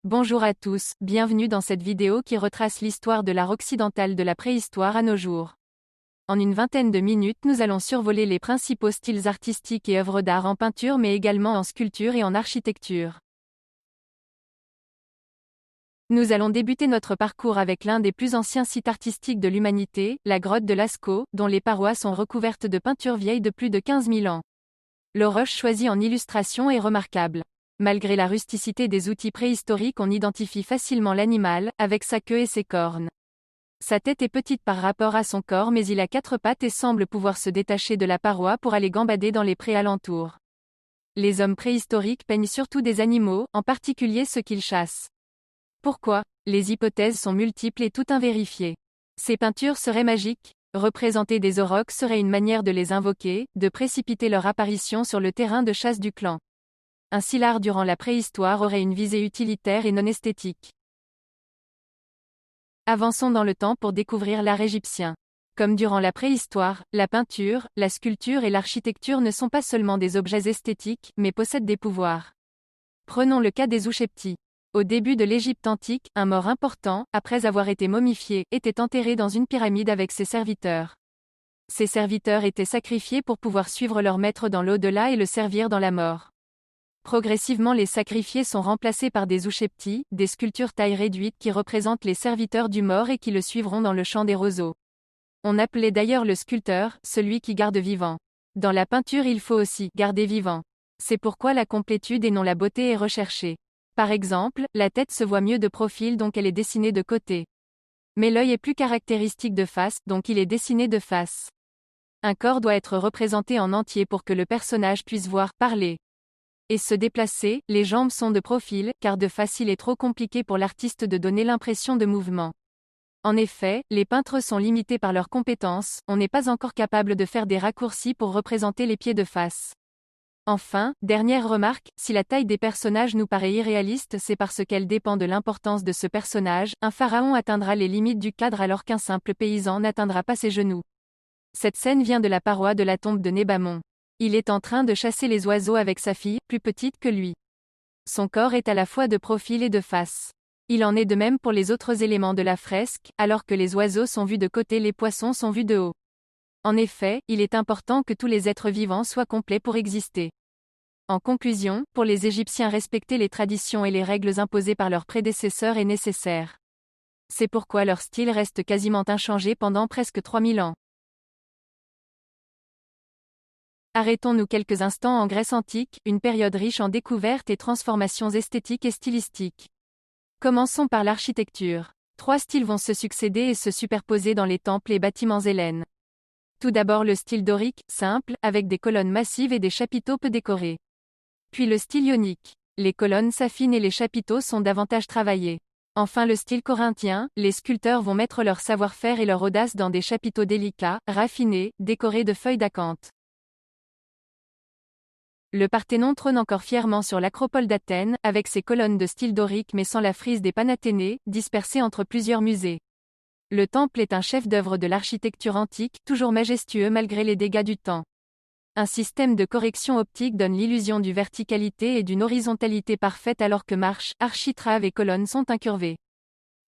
Bonjour à tous, bienvenue dans cette vidéo qui retrace l'histoire de l'art occidental de la préhistoire à nos jours. En une vingtaine de minutes, nous allons survoler les principaux styles artistiques et œuvres d'art en peinture mais également en sculpture et en architecture. Nous allons débuter notre parcours avec l'un des plus anciens sites artistiques de l'humanité, la grotte de Lascaux, dont les parois sont recouvertes de peintures vieilles de plus de 15 000 ans. Le roche choisi en illustration est remarquable. Malgré la rusticité des outils préhistoriques, on identifie facilement l'animal, avec sa queue et ses cornes. Sa tête est petite par rapport à son corps mais il a 4 pattes et semble pouvoir se détacher de la paroi pour aller gambader dans les prés alentours. Les hommes préhistoriques peignent surtout des animaux, en particulier ceux qu'ils chassent. Pourquoi? Les hypothèses sont multiples et toutes invérifiées. Ces peintures seraient magiques. Représenter des aurochs serait une manière de les invoquer, de précipiter leur apparition sur le terrain de chasse du clan. Ainsi l'art durant la préhistoire aurait une visée utilitaire et non esthétique. Avançons dans le temps pour découvrir l'art égyptien. Comme durant la préhistoire, la peinture, la sculpture et l'architecture ne sont pas seulement des objets esthétiques, mais possèdent des pouvoirs. Prenons le cas des Ousheptis. Au début de l'Égypte antique, un mort important, après avoir été momifié, était enterré dans une pyramide avec ses serviteurs. Ces serviteurs étaient sacrifiés pour pouvoir suivre leur maître dans l'au-delà et le servir dans la mort. Progressivement les sacrifiés sont remplacés par des Ousheptis, des sculptures taille réduite qui représentent les serviteurs du mort et qui le suivront dans le champ des roseaux. On appelait d'ailleurs le sculpteur, celui qui garde vivant. Dans la peinture il faut aussi garder vivant. C'est pourquoi la complétude et non la beauté est recherchée. Par exemple, la tête se voit mieux de profil donc elle est dessinée de côté. Mais l'œil est plus caractéristique de face, donc il est dessiné de face. Un corps doit être représenté en entier pour que le personnage puisse voir, parler et se déplacer. Les jambes sont de profil, car de face il est trop compliqué pour l'artiste de donner l'impression de mouvement. En effet, les peintres sont limités par leurs compétences, on n'est pas encore capable de faire des raccourcis pour représenter les pieds de face. Enfin, dernière remarque, si la taille des personnages nous paraît irréaliste c'est parce qu'elle dépend de l'importance de ce personnage. Un pharaon atteindra les limites du cadre alors qu'un simple paysan n'atteindra pas ses genoux. Cette scène vient de la paroi de la tombe de Nébamon. Il est en train de chasser les oiseaux avec sa fille, plus petite que lui. Son corps est à la fois de profil et de face. Il en est de même pour les autres éléments de la fresque, alors que les oiseaux sont vus de côté, les poissons sont vus de haut. En effet, il est important que tous les êtres vivants soient complets pour exister. En conclusion, pour les Égyptiens respecter les traditions et les règles imposées par leurs prédécesseurs est nécessaire. C'est pourquoi leur style reste quasiment inchangé pendant presque 3000 ans. Arrêtons-nous quelques instants en Grèce antique, une période riche en découvertes et transformations esthétiques et stylistiques. Commençons par l'architecture. 3 styles vont se succéder et se superposer dans les temples et bâtiments hellènes. Tout d'abord le style dorique, simple, avec des colonnes massives et des chapiteaux peu décorés. Puis le style ionique. Les colonnes s'affinent et les chapiteaux sont davantage travaillés. Enfin le style corinthien, les sculpteurs vont mettre leur savoir-faire et leur audace dans des chapiteaux délicats, raffinés, décorés de feuilles d'acanthe. Le Parthénon trône encore fièrement sur l'acropole d'Athènes, avec ses colonnes de style dorique mais sans la frise des Panathénées, dispersées entre plusieurs musées. Le temple est un chef-d'œuvre de l'architecture antique, toujours majestueux malgré les dégâts du temps. Un système de correction optique donne l'illusion d'une verticalité et d'une horizontalité parfaite alors que marches, architraves et colonnes sont incurvées.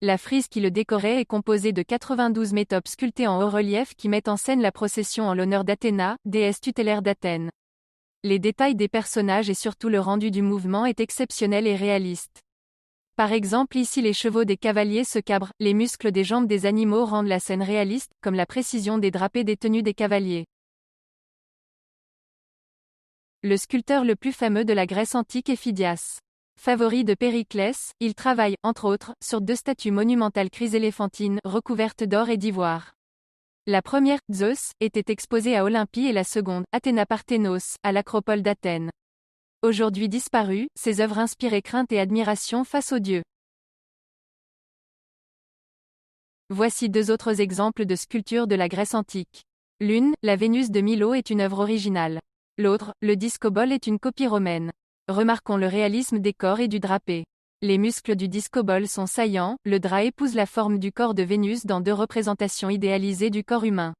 La frise qui le décorait est composée de 92 métopes sculptées en haut-relief qui mettent en scène la procession en l'honneur d'Athéna, déesse tutélaire d'Athènes. Les détails des personnages et surtout le rendu du mouvement est exceptionnel et réaliste. Par exemple ici les chevaux des cavaliers se cabrent, les muscles des jambes des animaux rendent la scène réaliste, comme la précision des drapés des tenues des cavaliers. Le sculpteur le plus fameux de la Grèce antique est Phidias. Favori de Périclès, il travaille, entre autres, sur 2 statues monumentales chryséléphantines, recouvertes d'or et d'ivoire. La première, Zeus, était exposée à Olympie et la seconde, Athéna Parthénos, à l'acropole d'Athènes. Aujourd'hui disparues, ces œuvres inspiraient crainte et admiration face aux dieux. Voici 2 autres exemples de sculptures de la Grèce antique. L'une, la Vénus de Milo est une œuvre originale. L'autre, le discobole est une copie romaine. Remarquons le réalisme des corps et du drapé. Les muscles du discobole sont saillants, le drap épouse la forme du corps de Vénus dans 2 représentations idéalisées du corps humain.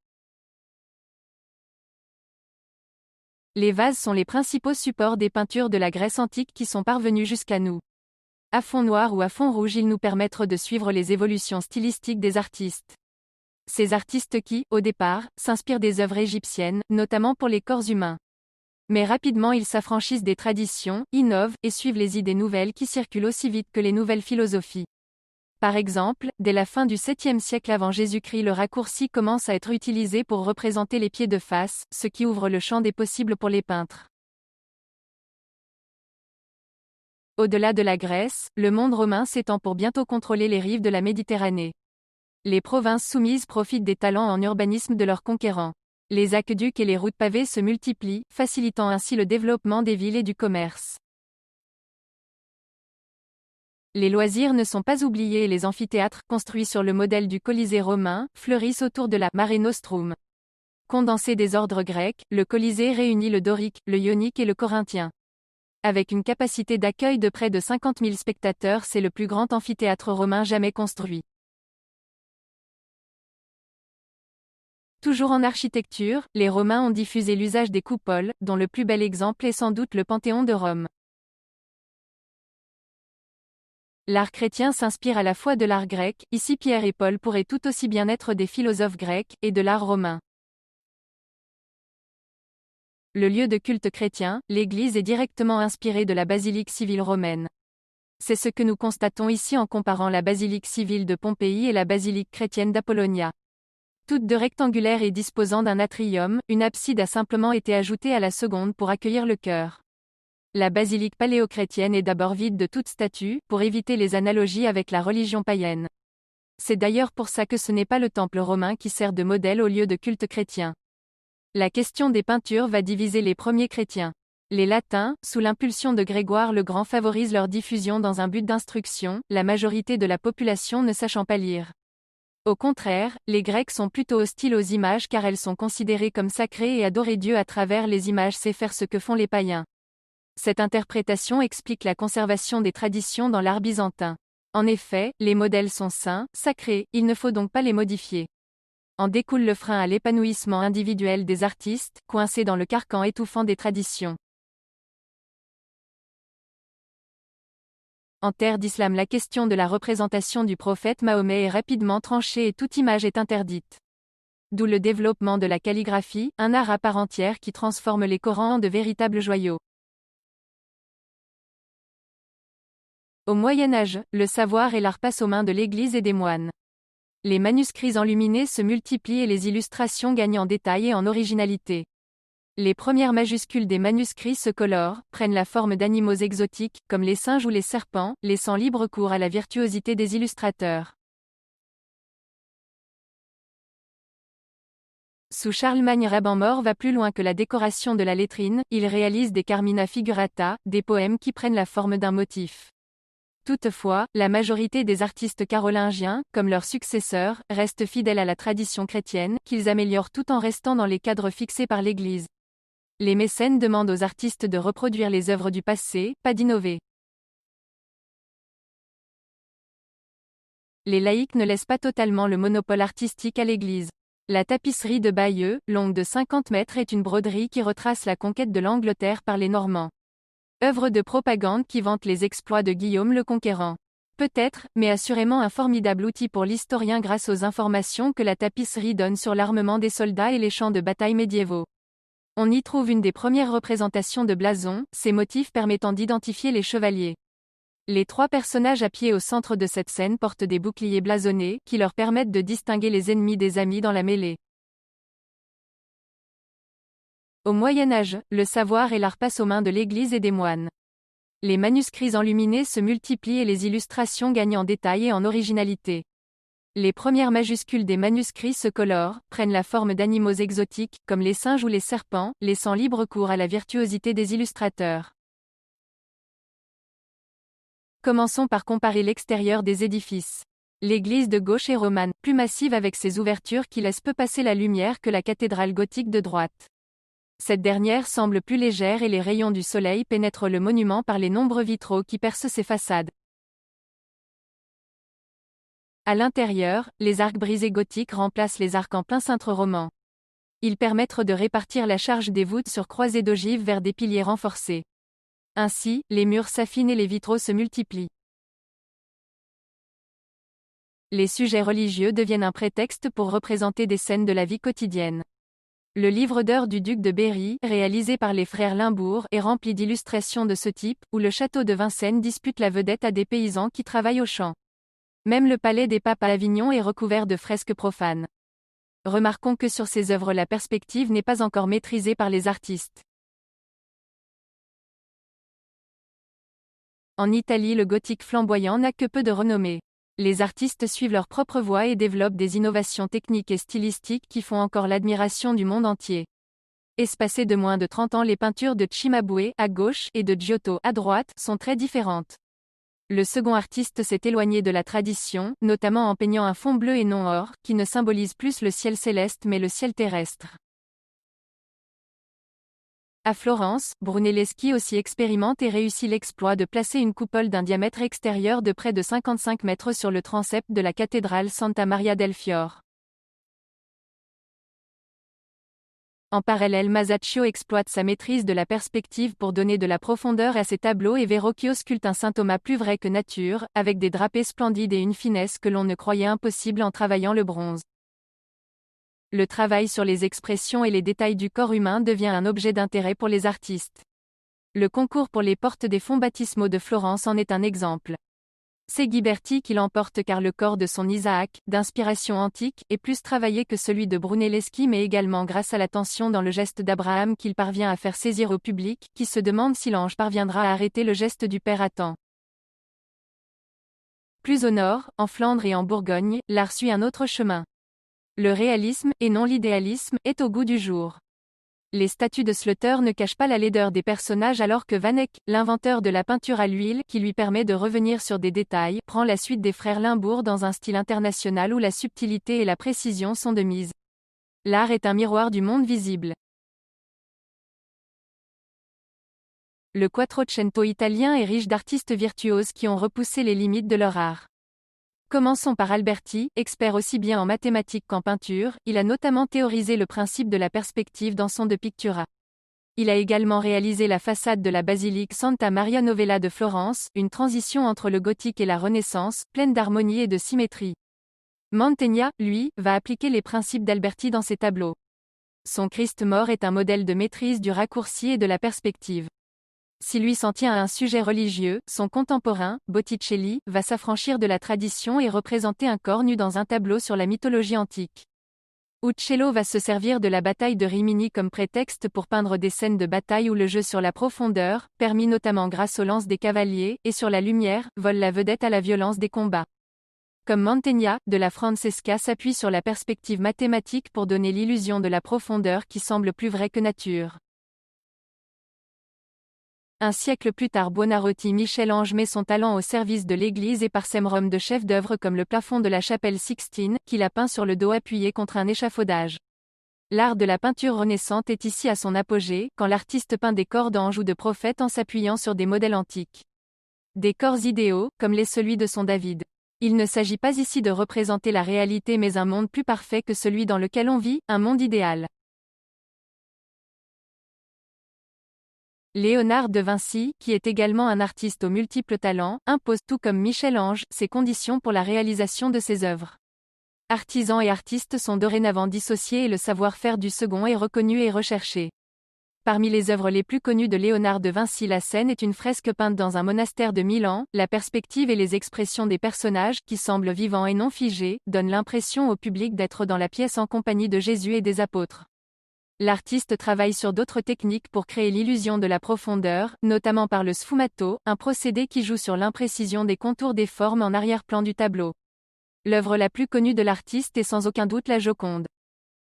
Les vases sont les principaux supports des peintures de la Grèce antique qui sont parvenus jusqu'à nous. à fond noir ou à fond rouge, ils nous permettent de suivre les évolutions stylistiques des artistes. Ces artistes qui, au départ, s'inspirent des œuvres égyptiennes, notamment pour les corps humains. Mais rapidement ils s'affranchissent des traditions, innovent, et suivent les idées nouvelles qui circulent aussi vite que les nouvelles philosophies. Par exemple, dès la fin du 7e siècle avant Jésus-Christ, le raccourci commence à être utilisé pour représenter les pieds de face, ce qui ouvre le champ des possibles pour les peintres. Au-delà de la Grèce, le monde romain s'étend pour bientôt contrôler les rives de la Méditerranée. Les provinces soumises profitent des talents en urbanisme de leurs conquérants. Les aqueducs et les routes pavées se multiplient, facilitant ainsi le développement des villes et du commerce. Les loisirs ne sont pas oubliés et les amphithéâtres, construits sur le modèle du Colisée romain, fleurissent autour de la Mare Nostrum. Condensé des ordres grecs, le Colisée réunit le dorique, le ionique et le corinthien. Avec une capacité d'accueil de près de 50 000 spectateurs, c'est le plus grand amphithéâtre romain jamais construit. Toujours en architecture, les Romains ont diffusé l'usage des coupoles, dont le plus bel exemple est sans doute le Panthéon de Rome. L'art chrétien s'inspire à la fois de l'art grec, ici Pierre et Paul pourraient tout aussi bien être des philosophes grecs, et de l'art romain. Le lieu de culte chrétien, l'église est directement inspiré de la basilique civile romaine. C'est ce que nous constatons ici en comparant la basilique civile de Pompéi et la basilique chrétienne d'Apollonia. Toutes deux rectangulaires et disposant d'un atrium, une abside a simplement été ajoutée à la seconde pour accueillir le chœur. La basilique paléochrétienne est d'abord vide de toute statue, pour éviter les analogies avec la religion païenne. C'est d'ailleurs pour ça que ce n'est pas le temple romain qui sert de modèle au lieu de culte chrétien. La question des peintures va diviser les premiers chrétiens. Les Latins, sous l'impulsion de Grégoire le Grand, favorisent leur diffusion dans un but d'instruction, la majorité de la population ne sachant pas lire. Au contraire, les Grecs sont plutôt hostiles aux images car elles sont considérées comme sacrées et adorer Dieu à travers les images, c'est faire ce que font les païens. Cette interprétation explique la conservation des traditions dans l'art byzantin. En effet, les modèles sont saints, sacrés, il ne faut donc pas les modifier. En découle le frein à l'épanouissement individuel des artistes, coincés dans le carcan étouffant des traditions. En terre d'islam, la question de la représentation du prophète Mahomet est rapidement tranchée et toute image est interdite. D'où le développement de la calligraphie, un art à part entière qui transforme les Corans en de véritables joyaux. Au Moyen Âge, le savoir et l'art passent aux mains de l'Église et des moines. Les manuscrits enluminés se multiplient et les illustrations gagnent en détail et en originalité. Les premières majuscules des manuscrits se colorent, prennent la forme d'animaux exotiques, comme les singes ou les serpents, laissant libre cours à la virtuosité des illustrateurs. Sous Charlemagne, Raban-Maur va plus loin que la décoration de la lettrine, il réalise des carmina figurata, des poèmes qui prennent la forme d'un motif. Toutefois, la majorité des artistes carolingiens, comme leurs successeurs, restent fidèles à la tradition chrétienne, qu'ils améliorent tout en restant dans les cadres fixés par l'Église. Les mécènes demandent aux artistes de reproduire les œuvres du passé, pas d'innover. Les laïcs ne laissent pas totalement le monopole artistique à l'Église. La tapisserie de Bayeux, longue de 50 mètres, est une broderie qui retrace la conquête de l'Angleterre par les Normands. Œuvre de propagande qui vante les exploits de Guillaume le Conquérant. Peut-être, mais assurément un formidable outil pour l'historien grâce aux informations que la tapisserie donne sur l'armement des soldats et les champs de bataille médiévaux. On y trouve une des premières représentations de blasons, ces motifs permettant d'identifier les chevaliers. Les trois personnages à pied au centre de cette scène portent des boucliers blasonnés, qui leur permettent de distinguer les ennemis des amis dans la mêlée. Au Moyen Âge, le savoir et l'art passent aux mains de l'Église et des moines. Les manuscrits enluminés se multiplient et les illustrations gagnent en détail et en originalité. Les premières majuscules des manuscrits se colorent, prennent la forme d'animaux exotiques, comme les singes ou les serpents, laissant libre cours à la virtuosité des illustrateurs. Commençons par comparer l'extérieur des édifices. L'église de gauche est romane, plus massive avec ses ouvertures qui laissent peu passer la lumière que la cathédrale gothique de droite. Cette dernière semble plus légère et les rayons du soleil pénètrent le monument par les nombreux vitraux qui percent ses façades. À l'intérieur, les arcs brisés gothiques remplacent les arcs en plein cintre roman. Ils permettent de répartir la charge des voûtes sur croisées d'ogives vers des piliers renforcés. Ainsi, les murs s'affinent et les vitraux se multiplient. Les sujets religieux deviennent un prétexte pour représenter des scènes de la vie quotidienne. Le livre d'heures du duc de Berry, réalisé par les frères Limbourg, est rempli d'illustrations de ce type, où le château de Vincennes dispute la vedette à des paysans qui travaillent au champ. Même le palais des papes à Avignon est recouvert de fresques profanes. Remarquons que sur ces œuvres la perspective n'est pas encore maîtrisée par les artistes. En Italie, le gothique flamboyant n'a que peu de renommée. Les artistes suivent leur propre voie et développent des innovations techniques et stylistiques qui font encore l'admiration du monde entier. Espacées de moins de 30 ans, les peintures de Cimabue, à gauche, et de Giotto, à droite, sont très différentes. Le second artiste s'est éloigné de la tradition, notamment en peignant un fond bleu et non or, qui ne symbolise plus le ciel céleste mais le ciel terrestre. À Florence, Brunelleschi aussi expérimente et réussit l'exploit de placer une coupole d'un diamètre extérieur de près de 55 mètres sur le transept de la cathédrale Santa Maria del Fiore. En parallèle, Masaccio exploite sa maîtrise de la perspective pour donner de la profondeur à ses tableaux et Verrocchio sculpte un saint Thomas plus vrai que nature, avec des drapés splendides et une finesse que l'on ne croyait impossible en travaillant le bronze. Le travail sur les expressions et les détails du corps humain devient un objet d'intérêt pour les artistes. Le concours pour les portes des fonts baptismaux de Florence en est un exemple. C'est Ghiberti qui l'emporte car le corps de son Isaac, d'inspiration antique, est plus travaillé que celui de Brunelleschi mais également grâce à la tension dans le geste d'Abraham qu'il parvient à faire saisir au public, qui se demande si l'ange parviendra à arrêter le geste du Père à temps. Plus au nord, en Flandre et en Bourgogne, l'art suit un autre chemin. Le réalisme, et non l'idéalisme, est au goût du jour. Les statues de Slaughter ne cachent pas la laideur des personnages alors que Van Eyck, l'inventeur de la peinture à l'huile, qui lui permet de revenir sur des détails, prend la suite des frères Limbourg dans un style international où la subtilité et la précision sont de mise. L'art est un miroir du monde visible. Le Quattrocento italien est riche d'artistes virtuoses qui ont repoussé les limites de leur art. Commençons par Alberti, expert aussi bien en mathématiques qu'en peinture, il a notamment théorisé le principe de la perspective dans son De Pictura. Il a également réalisé la façade de la basilique Santa Maria Novella de Florence, une transition entre le gothique et la Renaissance, pleine d'harmonie et de symétrie. Mantegna, lui, va appliquer les principes d'Alberti dans ses tableaux. Son Christ mort est un modèle de maîtrise du raccourci et de la perspective. Si lui s'en tient à un sujet religieux, son contemporain, Botticelli, va s'affranchir de la tradition et représenter un corps nu dans un tableau sur la mythologie antique. Uccello va se servir de la bataille de Rimini comme prétexte pour peindre des scènes de bataille où le jeu sur la profondeur, permis notamment grâce aux lances des cavaliers, et sur la lumière, vole la vedette à la violence des combats. Comme Mantegna, de la Francesca s'appuie sur la perspective mathématique pour donner l'illusion de la profondeur qui semble plus vraie que nature. Un siècle plus tard, Buonarroti Michel-Ange met son talent au service de l'Église et parsème Rome de chefs-d'œuvre comme le plafond de la chapelle Sixtine, qu'il a peint sur le dos appuyé contre un échafaudage. L'art de la peinture renaissante est ici à son apogée, quand l'artiste peint des corps d'anges ou de prophètes en s'appuyant sur des modèles antiques. Des corps idéaux, comme l'est celui de son David. Il ne s'agit pas ici de représenter la réalité mais un monde plus parfait que celui dans lequel on vit, un monde idéal. Léonard de Vinci, qui est également un artiste aux multiples talents, impose, tout comme Michel-Ange, ses conditions pour la réalisation de ses œuvres. Artisans et artistes sont dorénavant dissociés et le savoir-faire du second est reconnu et recherché. Parmi les œuvres les plus connues de Léonard de Vinci, la scène est une fresque peinte dans un monastère de Milan. La perspective et les expressions des personnages, qui semblent vivants et non figés, donnent l'impression au public d'être dans la pièce en compagnie de Jésus et des apôtres. L'artiste travaille sur d'autres techniques pour créer l'illusion de la profondeur, notamment par le sfumato, un procédé qui joue sur l'imprécision des contours des formes en arrière-plan du tableau. L'œuvre la plus connue de l'artiste est sans aucun doute la Joconde.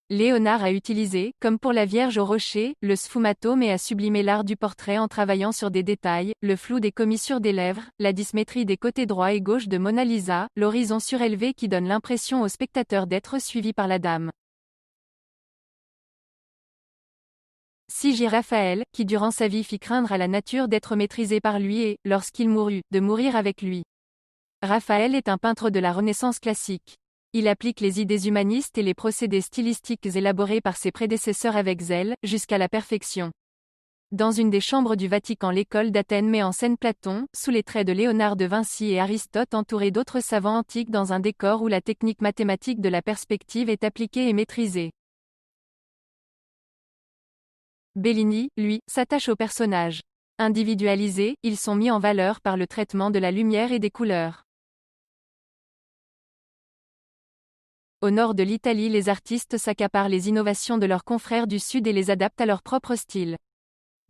Léonard a utilisé, comme pour la Vierge au rocher, le sfumato mais a sublimé l'art du portrait en travaillant sur des détails, le flou des commissures des lèvres, la dysymétrie des côtés droit et gauche de Mona Lisa, l'horizon surélevé qui donne l'impression au spectateur d'être suivi par la dame. J. Raphaël, qui durant sa vie fit craindre à la nature d'être maîtrisée par lui et, lorsqu'il mourut, de mourir avec lui. Raphaël est un peintre de la Renaissance classique. Il applique les idées humanistes et les procédés stylistiques élaborés par ses prédécesseurs avec zèle, jusqu'à la perfection. Dans une des chambres du Vatican, l'école d'Athènes met en scène Platon, sous les traits de Léonard de Vinci et Aristote, entouré d'autres savants antiques dans un décor où la technique mathématique de la perspective est appliquée et maîtrisée. Bellini, lui, s'attache aux personnages. Individualisés, ils sont mis en valeur par le traitement de la lumière et des couleurs. Au nord de l'Italie, les artistes s'accaparent les innovations de leurs confrères du Sud et les adaptent à leur propre style.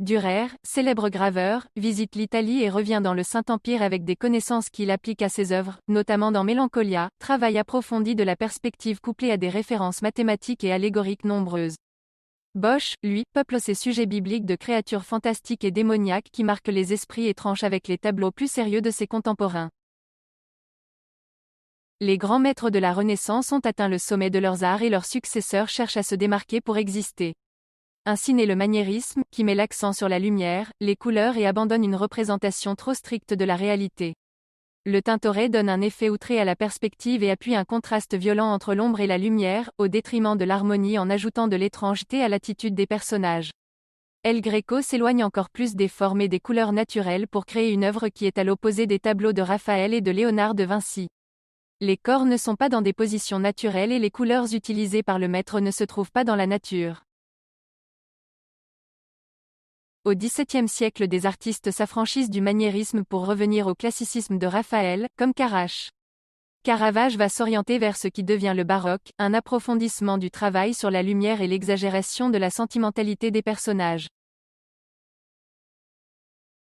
Dürer, célèbre graveur, visite l'Italie et revient dans le Saint-Empire avec des connaissances qu'il applique à ses œuvres, notamment dans Mélancolia, travail approfondi de la perspective couplée à des références mathématiques et allégoriques nombreuses. Bosch, lui, peuple ses sujets bibliques de créatures fantastiques et démoniaques qui marquent les esprits et tranchent avec les tableaux plus sérieux de ses contemporains. Les grands maîtres de la Renaissance ont atteint le sommet de leurs arts et leurs successeurs cherchent à se démarquer pour exister. Ainsi naît le maniérisme, qui met l'accent sur la lumière, les couleurs et abandonne une représentation trop stricte de la réalité. Le Tintoret donne un effet outré à la perspective et appuie un contraste violent entre l'ombre et la lumière, au détriment de l'harmonie en ajoutant de l'étrangeté à l'attitude des personnages. El Greco s'éloigne encore plus des formes et des couleurs naturelles pour créer une œuvre qui est à l'opposé des tableaux de Raphaël et de Léonard de Vinci. Les corps ne sont pas dans des positions naturelles et les couleurs utilisées par le maître ne se trouvent pas dans la nature. Au XVIIe siècle, des artistes s'affranchissent du maniérisme pour revenir au classicisme de Raphaël, comme Carache. Caravage va s'orienter vers ce qui devient le baroque, un approfondissement du travail sur la lumière et l'exagération de la sentimentalité des personnages.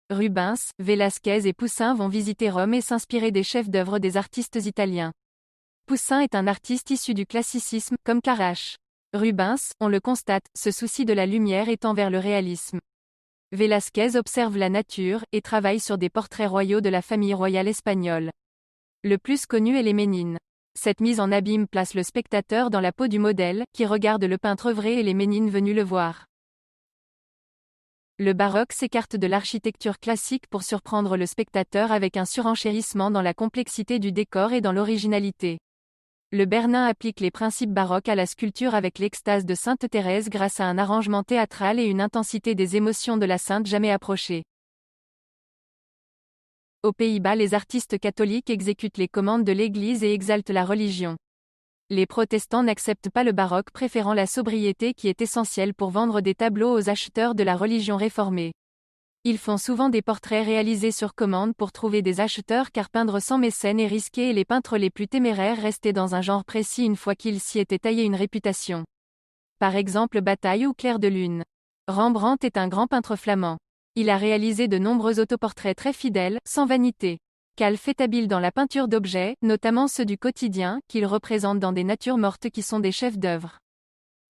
Rubens, Velázquez et Poussin vont visiter Rome et s'inspirer des chefs-d'œuvre des artistes italiens. Poussin est un artiste issu du classicisme, comme Carache. Rubens, on le constate, se soucie de la lumière et tend vers le réalisme. Velázquez observe la nature, et travaille sur des portraits royaux de la famille royale espagnole. Le plus connu est les Ménines. Cette mise en abîme place le spectateur dans la peau du modèle, qui regarde le peintre œuvrer et les Ménines venues le voir. Le baroque s'écarte de l'architecture classique pour surprendre le spectateur avec un surenchérissement dans la complexité du décor et dans l'originalité. Le Bernin applique les principes baroques à la sculpture avec l'extase de Sainte Thérèse grâce à un arrangement théâtral et une intensité des émotions de la sainte jamais approchée. Aux Pays-Bas, les artistes catholiques exécutent les commandes de l'Église et exaltent la religion. Les protestants n'acceptent pas le baroque, préférant la sobriété qui est essentielle pour vendre des tableaux aux acheteurs de la religion réformée. Ils font souvent des portraits réalisés sur commande pour trouver des acheteurs car peindre sans mécène est risqué et les peintres les plus téméraires restaient dans un genre précis une fois qu'ils s'y étaient taillé une réputation. Par exemple Bataille ou Clair de Lune. Rembrandt est un grand peintre flamand. Il a réalisé de nombreux autoportraits très fidèles, sans vanité. Kalf est habile dans la peinture d'objets, notamment ceux du quotidien, qu'il représente dans des natures mortes qui sont des chefs-d'œuvre.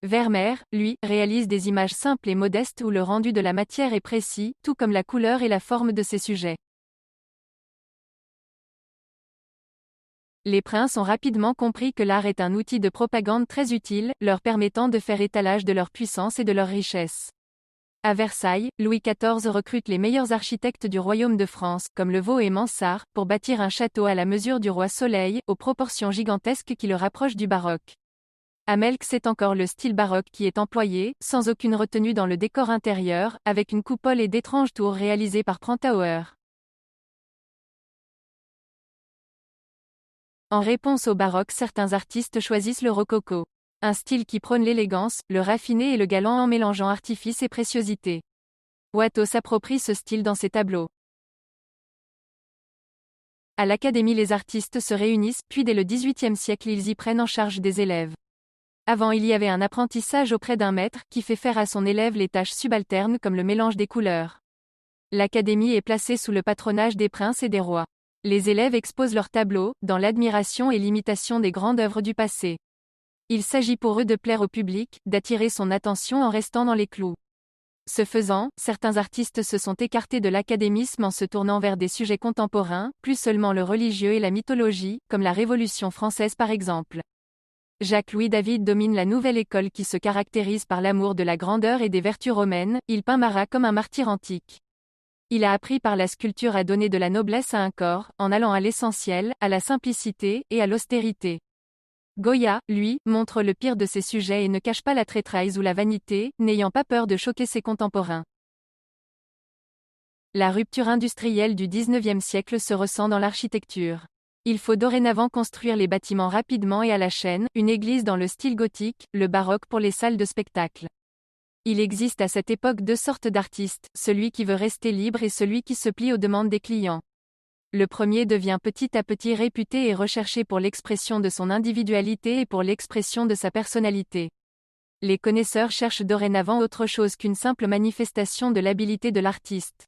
Vermeer, lui, réalise des images simples et modestes où le rendu de la matière est précis, tout comme la couleur et la forme de ses sujets. Les princes ont rapidement compris que l'art est un outil de propagande très utile, leur permettant de faire étalage de leur puissance et de leur richesse. À Versailles, Louis XIV recrute les meilleurs architectes du royaume de France, comme Levau et Mansart, pour bâtir un château à la mesure du roi Soleil, aux proportions gigantesques qui le rapprochent du baroque. À Melk, c'est encore le style baroque qui est employé, sans aucune retenue dans le décor intérieur, avec une coupole et d'étranges tours réalisées par Prantauer. En réponse au baroque, certains artistes choisissent le rococo. Un style qui prône l'élégance, le raffiné et le galant en mélangeant artifice et préciosité. Watteau s'approprie ce style dans ses tableaux. À l'Académie, les artistes se réunissent, puis dès le XVIIIe siècle ils y prennent en charge des élèves. Avant il y avait un apprentissage auprès d'un maître, qui fait faire à son élève les tâches subalternes comme le mélange des couleurs. L'Académie est placée sous le patronage des princes et des rois. Les élèves exposent leurs tableaux, dans l'admiration et l'imitation des grandes œuvres du passé. Il s'agit pour eux de plaire au public, d'attirer son attention en restant dans les clous. Ce faisant, certains artistes se sont écartés de l'académisme en se tournant vers des sujets contemporains, plus seulement le religieux et la mythologie, comme la Révolution française par exemple. Jacques-Louis David domine la nouvelle école qui se caractérise par l'amour de la grandeur et des vertus romaines, il peint Marat comme un martyr antique. Il a appris par la sculpture à donner de la noblesse à un corps, en allant à l'essentiel, à la simplicité, et à l'austérité. Goya, lui, montre le pire de ses sujets et ne cache pas la traîtrise ou la vanité, n'ayant pas peur de choquer ses contemporains. La rupture industrielle du XIXe siècle se ressent dans l'architecture. Il faut dorénavant construire les bâtiments rapidement et à la chaîne, une église dans le style gothique, le baroque pour les salles de spectacle. Il existe à cette époque deux sortes d'artistes, celui qui veut rester libre et celui qui se plie aux demandes des clients. Le premier devient petit à petit réputé et recherché pour l'expression de son individualité et pour l'expression de sa personnalité. Les connaisseurs cherchent dorénavant autre chose qu'une simple manifestation de l'habilité de l'artiste.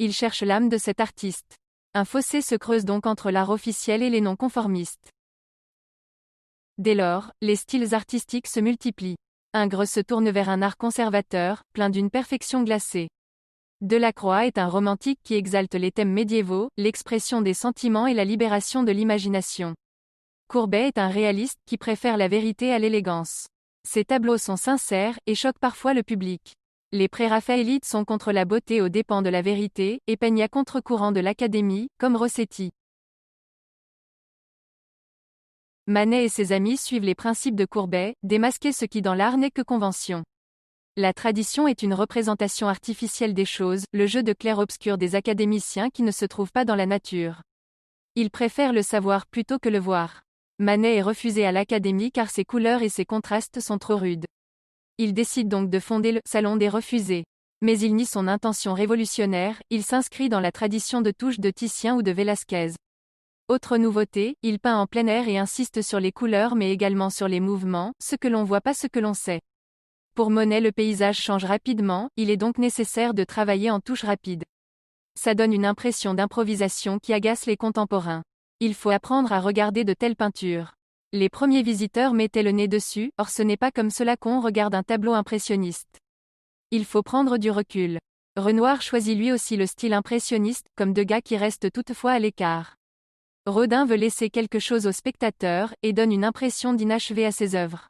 Ils cherchent l'âme de cet artiste. Un fossé se creuse donc entre l'art officiel et les non-conformistes. Dès lors, les styles artistiques se multiplient. Ingres se tourne vers un art conservateur, plein d'une perfection glacée. Delacroix est un romantique qui exalte les thèmes médiévaux, l'expression des sentiments et la libération de l'imagination. Courbet est un réaliste qui préfère la vérité à l'élégance. Ses tableaux sont sincères et choquent parfois le public. Les préraphaélites sont contre la beauté aux dépens de la vérité, et peignent à contre-courant de l'Académie, comme Rossetti. Manet et ses amis suivent les principes de Courbet, démasquer ce qui dans l'art n'est que convention. La tradition est une représentation artificielle des choses, le jeu de clair-obscur des académiciens qui ne se trouvent pas dans la nature. Ils préfèrent le savoir plutôt que le voir. Manet est refusé à l'Académie car ses couleurs et ses contrastes sont trop rudes. Il décide donc de fonder le Salon des refusés. Mais il nie son intention révolutionnaire, il s'inscrit dans la tradition de touche de Titien ou de Velázquez. Autre nouveauté, il peint en plein air et insiste sur les couleurs mais également sur les mouvements, ce que l'on voit pas ce que l'on sait. Pour Monet le paysage change rapidement, il est donc nécessaire de travailler en touche rapide. Ça donne une impression d'improvisation qui agace les contemporains. Il faut apprendre à regarder de telles peintures. Les premiers visiteurs mettaient le nez dessus, or ce n'est pas comme cela qu'on regarde un tableau impressionniste. Il faut prendre du recul. Renoir choisit lui aussi le style impressionniste, comme Degas qui reste toutefois à l'écart. Rodin veut laisser quelque chose au spectateur, et donne une impression d'inachevé à ses œuvres.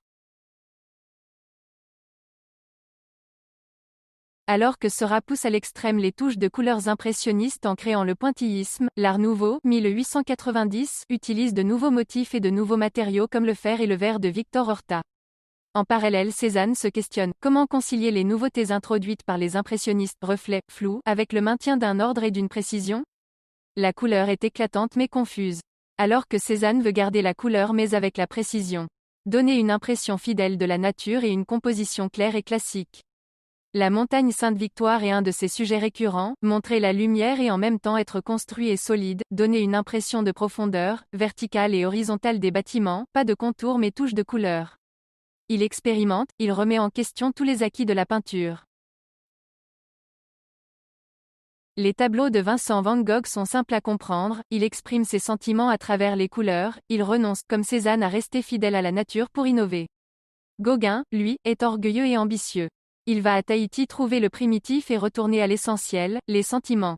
Alors que Seurat pousse à l'extrême les touches de couleurs impressionnistes en créant le pointillisme, l'Art nouveau, 1890, utilise de nouveaux motifs et de nouveaux matériaux comme le fer et le verre de Victor Horta. En parallèle, Cézanne se questionne comment concilier les nouveautés introduites par les impressionnistes, reflets, flous, avec le maintien d'un ordre et d'une précision. La couleur est éclatante mais confuse. Alors que Cézanne veut garder la couleur mais avec la précision. Donner une impression fidèle de la nature et une composition claire et classique. La montagne Sainte-Victoire est un de ses sujets récurrents, montrer la lumière et en même temps être construit et solide, donner une impression de profondeur, verticale et horizontale des bâtiments, pas de contours mais touches de couleur. Il expérimente, il remet en question tous les acquis de la peinture. Les tableaux de Vincent van Gogh sont simples à comprendre, il exprime ses sentiments à travers les couleurs, il renonce, comme Cézanne, à rester fidèle à la nature pour innover. Gauguin, lui, est orgueilleux et ambitieux. Il va à Tahiti trouver le primitif et retourner à l'essentiel, les sentiments.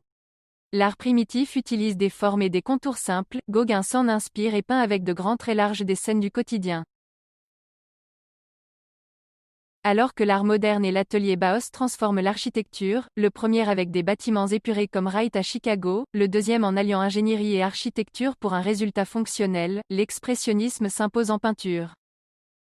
L'art primitif utilise des formes et des contours simples, Gauguin s'en inspire et peint avec de grands traits larges des scènes du quotidien. Alors que l'art moderne et l'atelier Bauhaus transforment l'architecture, le premier avec des bâtiments épurés comme Wright à Chicago, le deuxième en alliant ingénierie et architecture pour un résultat fonctionnel, l'expressionnisme s'impose en peinture.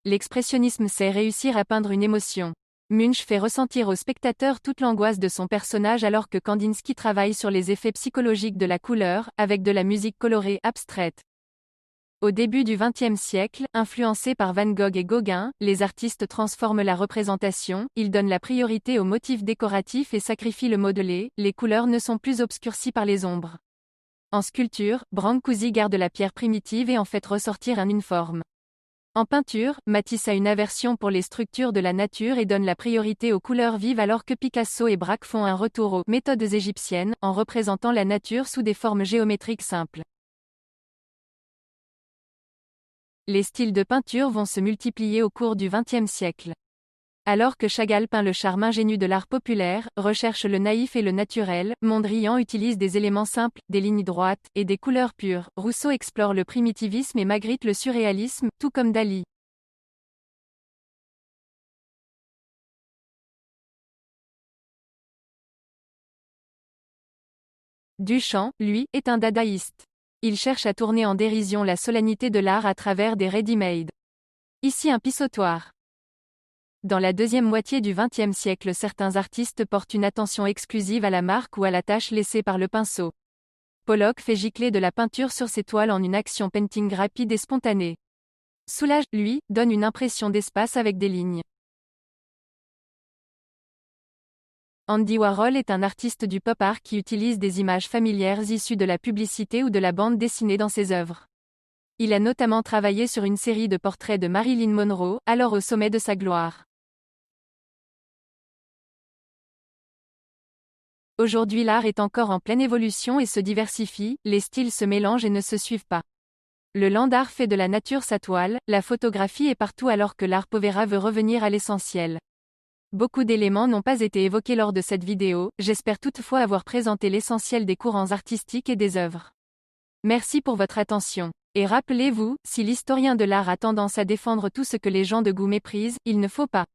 L'expressionnisme sait réussir à peindre une émotion. Munch fait ressentir au spectateur toute l'angoisse de son personnage alors que Kandinsky travaille sur les effets psychologiques de la couleur, avec de la musique colorée abstraite. Au début du XXe siècle, influencés par Van Gogh et Gauguin, les artistes transforment la représentation, ils donnent la priorité aux motifs décoratifs et sacrifient le modelé, les couleurs ne sont plus obscurcies par les ombres. En sculpture, Brancusi garde la pierre primitive et en fait ressortir une forme. En peinture, Matisse a une aversion pour les structures de la nature et donne la priorité aux couleurs vives alors que Picasso et Braque font un retour aux méthodes égyptiennes, en représentant la nature sous des formes géométriques simples. Les styles de peinture vont se multiplier au cours du XXe siècle. Alors que Chagall peint le charme ingénu de l'art populaire, recherche le naïf et le naturel, Mondrian utilise des éléments simples, des lignes droites, et des couleurs pures, Rousseau explore le primitivisme et Magritte le surréalisme, tout comme Dali. Duchamp, lui, est un dadaïste. Il cherche à tourner en dérision la solennité de l'art à travers des ready-made. Ici un pissotoir. Dans la deuxième moitié du XXe siècle, certains artistes portent une attention exclusive à la marque ou à la tache laissée par le pinceau. Pollock fait gicler de la peinture sur ses toiles en une action painting rapide et spontanée. Soulage, lui, donne une impression d'espace avec des lignes. Andy Warhol est un artiste du pop art qui utilise des images familières issues de la publicité ou de la bande dessinée dans ses œuvres. Il a notamment travaillé sur une série de portraits de Marilyn Monroe, alors au sommet de sa gloire. Aujourd'hui, l'art est encore en pleine évolution et se diversifie, les styles se mélangent et ne se suivent pas. Le land art fait de la nature sa toile, la photographie est partout alors que l'art povera veut revenir à l'essentiel. Beaucoup d'éléments n'ont pas été évoqués lors de cette vidéo, j'espère toutefois avoir présenté l'essentiel des courants artistiques et des œuvres. Merci pour votre attention. Et rappelez-vous, si l'historien de l'art a tendance à défendre tout ce que les gens de goût méprisent, il ne faut pas.